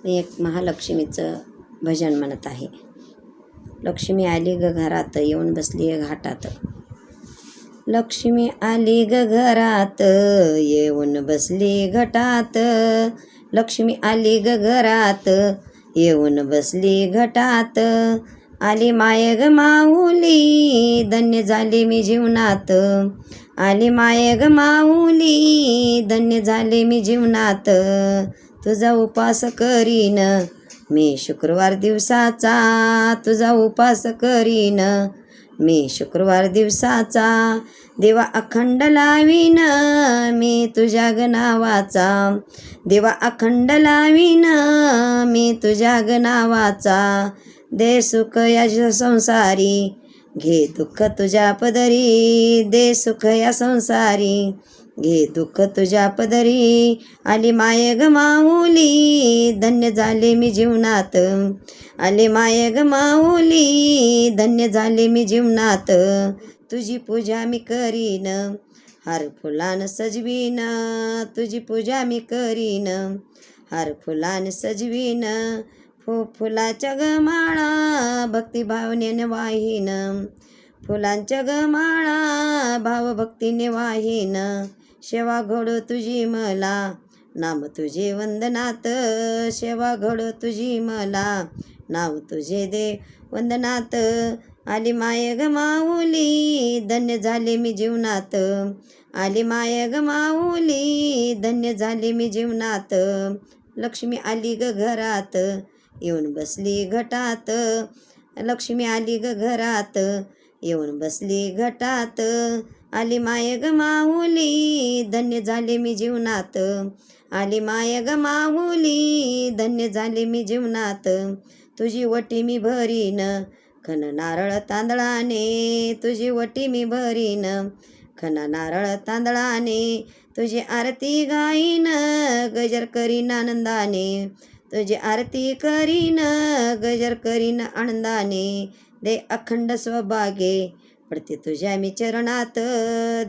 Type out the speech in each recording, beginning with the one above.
मी एक महालक्ष्मीचं भजन म्हणत आहे. लक्ष्मी आली ग घरात, येऊन बसली घाटात. लक्ष्मी आली ग घरात, येऊन बसली घटात. लक्ष्मी आली ग घरात, येऊन बसली घटात. आली माय ग माऊली, धन्य झाले मी जीवनात. आली माय ग माऊली, धन्य झाले मी जीवनात. तुझा उपास करीन मी शुक्रवार दिवसाचा, तुझा उपास करीन मी शुक्रवार दिवसाचा. देवा अखंड लावीन मी तुझ्या ग नावाचा, देवा अखंड लावीन मी तुझ्या ग नावाचा. दे सुख या संसारी, घे दुःख तुझ्या पदरी. दे सुख या संसारी, घे दुःख तुझ्या पदरी. आली माय ग माऊली, धन्य झाले मी जीवनात. आले माय ग माऊली, धन्य झाले मी जीवनात. तुझी पूजा मी करीन, हार फुलान सजवीन. तुझी पूजा मी करीन, हार फुलान सजवीन. फुलाच्या ग माळा भक्तिभावनेने वाहीन. फुलांच्या ग माळा भावभक्तीने वाहीन. सेवा घडो तुझी मला, नाम तुझे वंदनात. सेवा घडो तुझी मला, नाव तुझे दे वंदनात. आली माय ग माऊली, धन्य झाले मी जीवनात. आली माय ग माऊली, धन्य झाले मी जीवनात. लक्ष्मी आली ग घरात, येऊन बसली घटात. लक्ष्मी आली ग घरात, येऊन बसली घटात. आली माय ग माऊली, धन्य झाले मी जीवनात. आली माय ग माऊली, धन्य झाले मी जीवनात. तुझी वटी मी भरीन, खन नारळ तांदळाने. तुझी वटी मी भरीन, खन नारळ तांदळाने. तुझी आरती गाईन, गजर करीन आनंदाने. तुझी आरती करीन, गजर करीन आनंदाने. दे अखंड सौभाग्ये, पडते तुझ्या मी चरणात.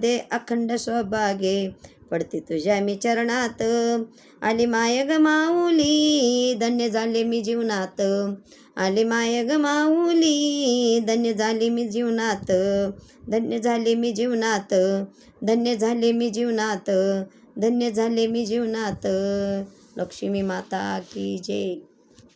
दे अखंड सौभाग्ये, पडते तुझ्या मी चरणात. आली माय ग माऊली, धन्य झाले मी जीवनात. आली माय ग माऊली, धन्य झाले मी जीवनात. धन्य झाले मी जीवनात, धन्य झाले मी जीवनात, धन्य झाले मी जीवनात. लक्ष्मी माता की जय.